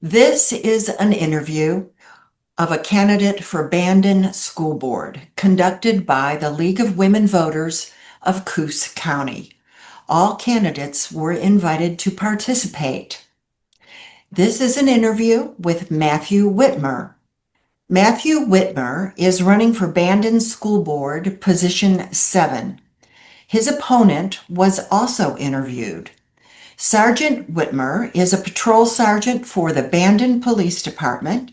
This is an interview of a candidate for Bandon School Board conducted by the League of Women Voters of Coos County. All candidates were invited to participate. This is an interview with Matthew Whitmer. Matthew Whitmer is running for Bandon School Board Position 7. His opponent was also interviewed. Sergeant Whitmer is a patrol sergeant for the Bandon Police Department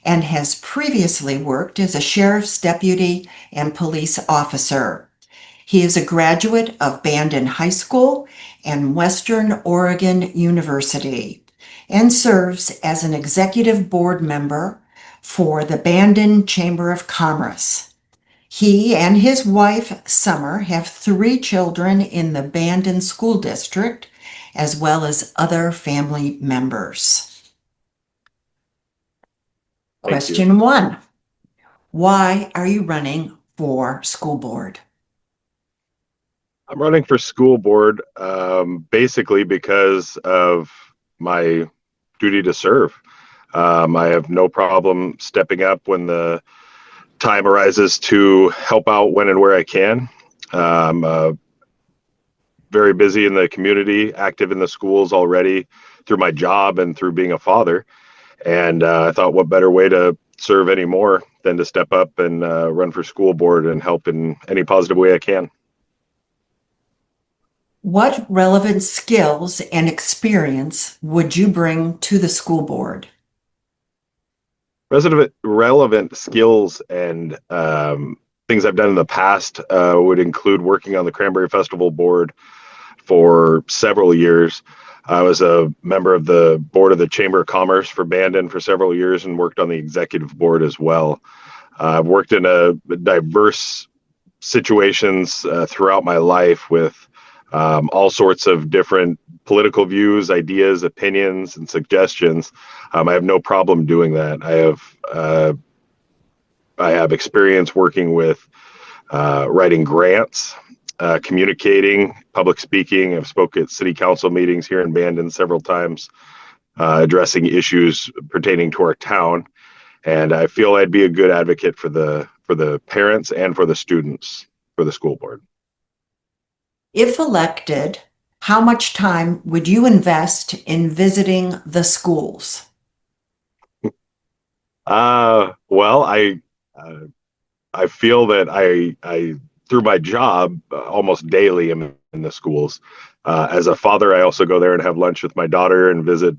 and has previously worked as a sheriff's deputy and police officer. He is a graduate of Bandon High School and Western Oregon University and serves as an executive board member for the Bandon Chamber of Commerce. He and his wife, Summer, have 3 children in the Bandon School District, as well as other family members. Question 1. Why are you running for school board? I'm running for school board basically because of my duty to serve. I have no problem stepping up when the time arises to help out when and where I can. I'm very busy in the community, active in the schools already through my job and through being a father. And I thought, what better way to serve anymore than to step up and run for school board and help in any positive way I can. What relevant skills and experience would you bring to the school board? Relevant skills and things I've done in the past would include working on the Cranberry Festival board for several years. I was a member of the board of the Chamber of Commerce for Bandon for several years and worked on the executive board as well. I've worked in a diverse situations throughout my life with all sorts of different political views, ideas, opinions, and suggestions. I have no problem doing that. I have experience working with writing grants, communicating, public speaking. I've spoken at city council meetings here in Bandon several times, addressing issues pertaining to our town. And I feel I'd be a good advocate for the parents and for the students for the school board. If elected, how much time would you invest in visiting the schools? Well, I feel that I through my job almost daily am in the schools. As a father, I also go there and have lunch with my daughter and visit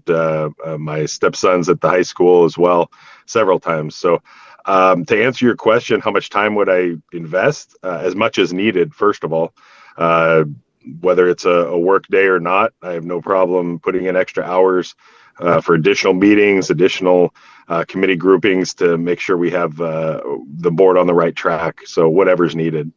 my stepsons at the high school as well several times. So to answer your question, how much time would I invest? As much as needed, first of all. Whether it's a work day or not, I have no problem putting in extra hours for additional meetings, additional committee groupings to make sure we have the board on the right track. So whatever's needed.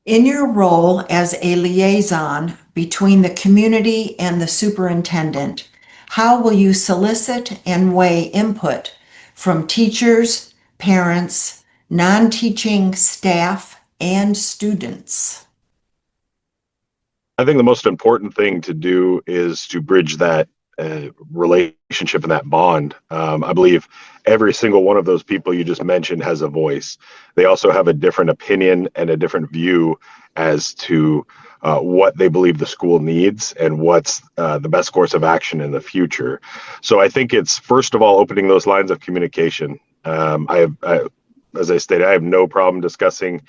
In your role as a liaison between the community and the superintendent, how will you solicit and weigh input from teachers, parents, non-teaching staff, and students? I think the most important thing to do is to bridge that relationship and that bond. I believe every single one of those people you just mentioned has a voice. They also have a different opinion and a different view as to what they believe the school needs and what's the best course of action in the future. So I think it's, first of all, opening those lines of communication. As I stated, I have no problem discussing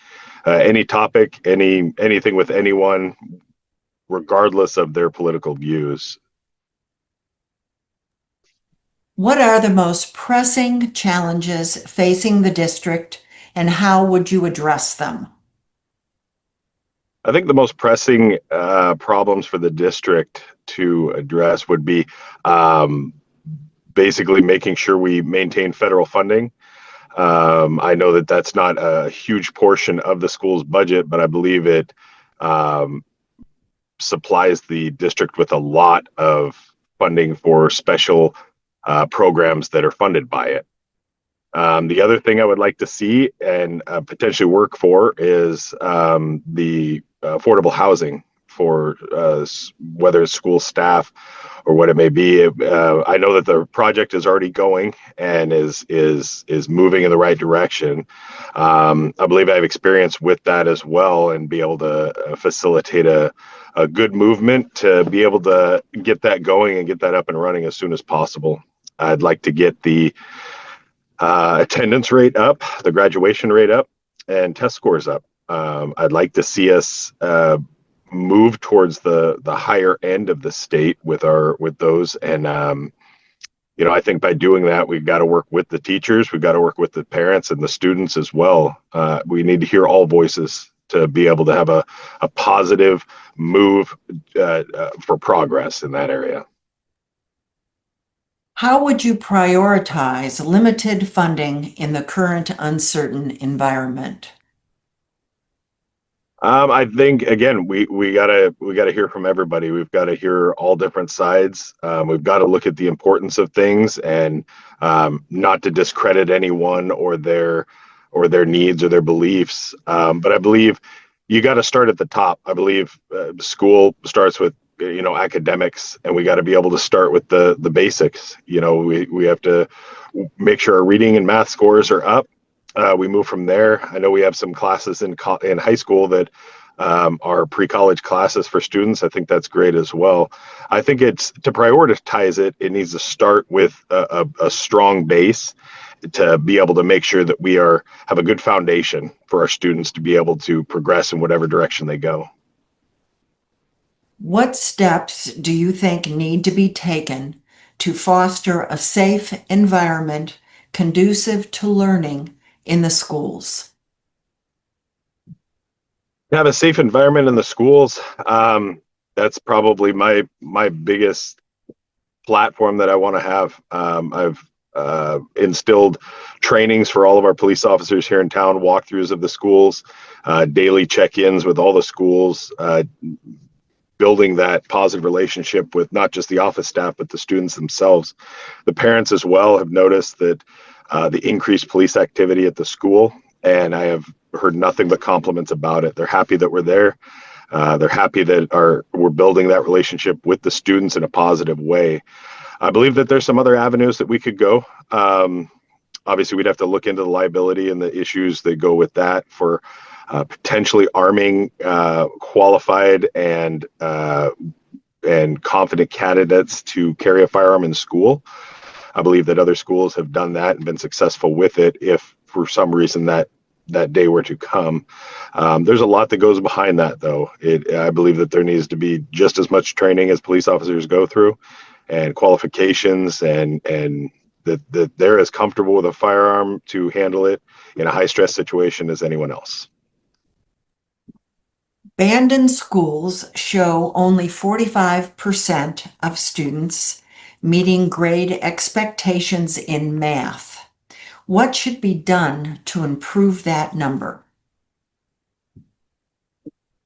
any topic, anything with anyone, regardless of their political views. What are the most pressing challenges facing the district, and how would you address them? I think the most pressing problems for the district to address would be basically making sure we maintain federal funding. I know that that's not a huge portion of the school's budget, but I believe it supplies the district with a lot of funding for special programs that are funded by it. The other thing I would like to see and potentially work for is the affordable housing for whether it's school staff or what it may be. I know that the project is already going and is moving in the right direction. I believe I have experience with that as well, and be able to facilitate a good movement to be able to get that going and get that up and running as soon as possible. I'd like to get the attendance rate up, the graduation rate up, and test scores up. I'd like to see us move towards the higher end of the state with those. And I think by doing that, we've got to work with the teachers, we've got to work with the parents and the students as well. We need to hear all voices to be able to have a positive move for progress in that area. How would you prioritize limited funding in the current uncertain environment? I think again, we gotta hear from everybody. We've got to hear all different sides. We've got to look at the importance of things, and not to discredit anyone or their needs or their beliefs. But I believe you got to start at the top. I believe school starts with academics, and we got to be able to start with the basics. We have to make sure our reading and math scores are up. We move from there. I know we have some classes in high school that are pre-college classes for students. I think that's great as well. I think it's to prioritize it. It needs to start with a strong base to be able to make sure that we have a good foundation for our students to be able to progress in whatever direction they go. What steps do you think need to be taken to foster a safe environment conducive to learning in the schools? Have a safe environment in the schools. That's probably my biggest platform that I want to have. I've instilled trainings for all of our police officers here in town, walkthroughs of the schools, daily check-ins with all the schools, building that positive relationship with not just the office staff, but the students themselves. The parents as well have noticed that the increased police activity at the school, and I have heard nothing but compliments about it. They're happy that we're there. They're happy that we're building that relationship with the students in a positive way. I believe that there's some other avenues that we could go. Obviously, we'd have to look into the liability and the issues that go with that for potentially arming qualified and confident candidates to carry a firearm in school. I believe that other schools have done that and been successful with it. If for some reason that day were to come, there's a lot that goes behind that, though. I believe that there needs to be just as much training as police officers go through, and qualifications, and that they're as comfortable with a firearm to handle it in a high stress situation as anyone else. Bandon schools show only 45% of students meeting grade expectations in math. What should be done to improve that number?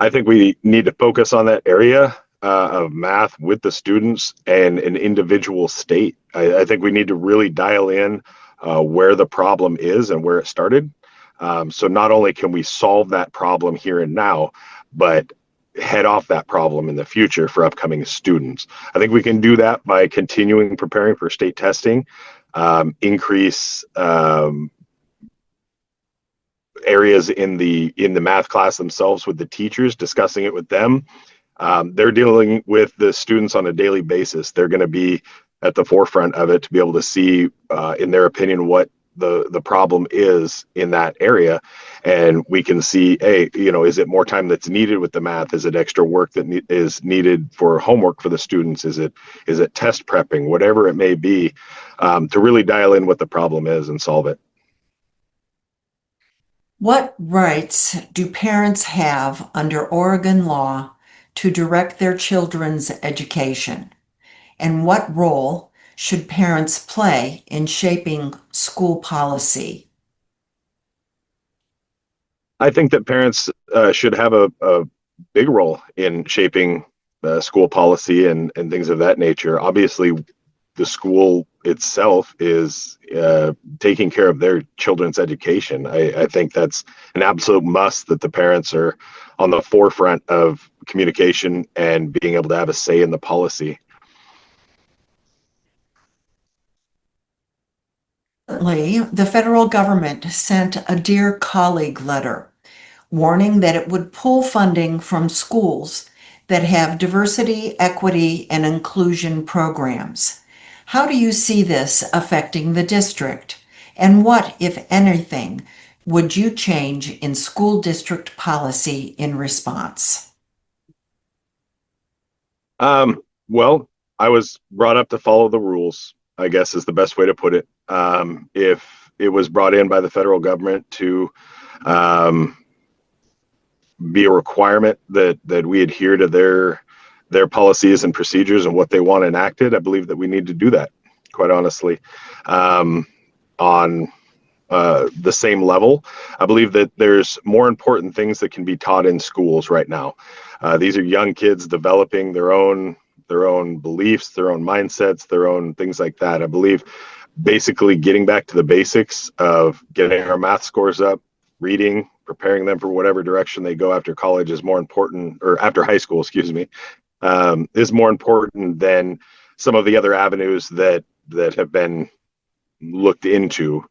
I think we need to focus on that area of math with the students and an individual state. I think we need to really dial in where the problem is and where it started. So not only can we solve that problem here and now, but head off that problem in the future for upcoming students. I think we can do that by continuing preparing for state testing, increase areas in the math class themselves with the teachers, discussing it with them. They're dealing with the students on a daily basis. They're going to be at the forefront of it to be able to see, in their opinion, what the problem is in that area. And we can see, hey, is it more time that's needed with the math? Is it extra work that is needed for homework for the students? Is it test prepping? Whatever it may be, to really dial in what the problem is and solve it. What rights do parents have under Oregon law to direct their children's education? And what role should parents play in shaping school policy? I think that parents should have a big role in shaping school policy and things of that nature. Obviously, the school itself is taking care of their children's education. I think that's an absolute must, that the parents are on the forefront of communication and being able to have a say in the policy. The federal government sent a Dear Colleague letter warning that it would pull funding from schools that have diversity, equity, and inclusion programs. How do you see this affecting the district? And what, if anything, would you change in school district policy in response? Well, I was brought up to follow the rules, I guess is the best way to put it. If it was brought in by the federal government to be a requirement that we adhere to their policies and procedures and what they want enacted, I believe that we need to do that, quite honestly. On the same level, I believe that there's more important things that can be taught in schools right now. These are young kids developing their own beliefs, their own mindsets, their own things like that. I believe basically getting back to the basics of getting our math scores up, reading, preparing them for whatever direction they go after college is more important, or after high school, excuse me, is more important than some of the other avenues that have been looked into.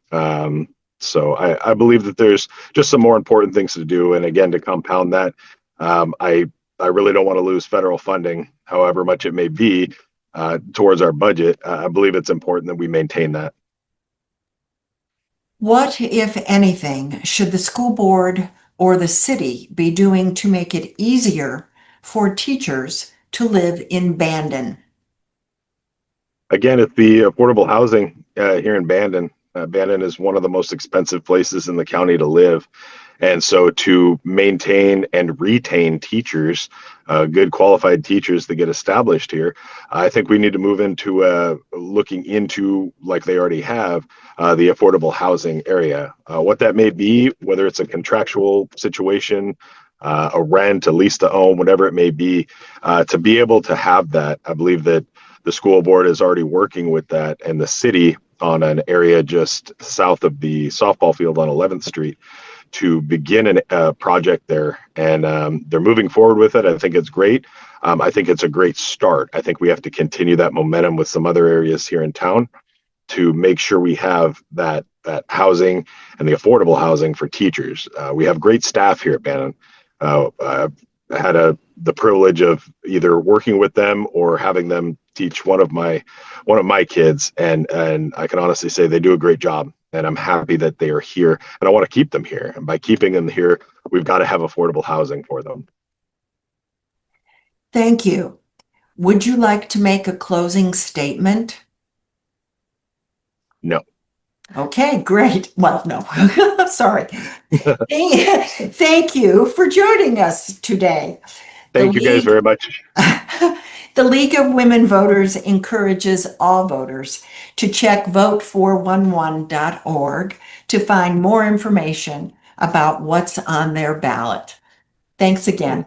So I believe that there's just some more important things to do. And again, to compound that, I really don't want to lose federal funding, however much it may be, towards our budget. I believe it's important that we maintain that. What, if anything, should the school board or the city be doing to make it easier for teachers to live in Bandon? Again, it's the affordable housing here in Bandon. Bandon is one of the most expensive places in the county to live. And so to maintain and retain teachers, good qualified teachers that get established here, I think we need to move into looking into, like they already have, the affordable housing area. What that may be, whether it's a contractual situation, a rent, a lease to own, whatever it may be, to be able to have that, I believe that the school board is already working with that, and the city on an area just south of the softball field on 11th Street to begin a project there. And they're moving forward with it. I think it's great. I think it's a great start. I think we have to continue that momentum with some other areas here in town to make sure we have that housing and the affordable housing for teachers. We have great staff here at Bandon. I had the privilege of either working with them or having them teach one of my kids, and I can honestly say they do a great job, and I'm happy that they are here, and I want to keep them here. And by keeping them here, we've got to have affordable housing for them. Thank you. Would you like to make a closing statement? No. Okay, great. Well, no, sorry. Thank you for joining us today. Thank you guys very much. The League of Women Voters encourages all voters to check vote411.org to find more information about what's on their ballot. Thanks again.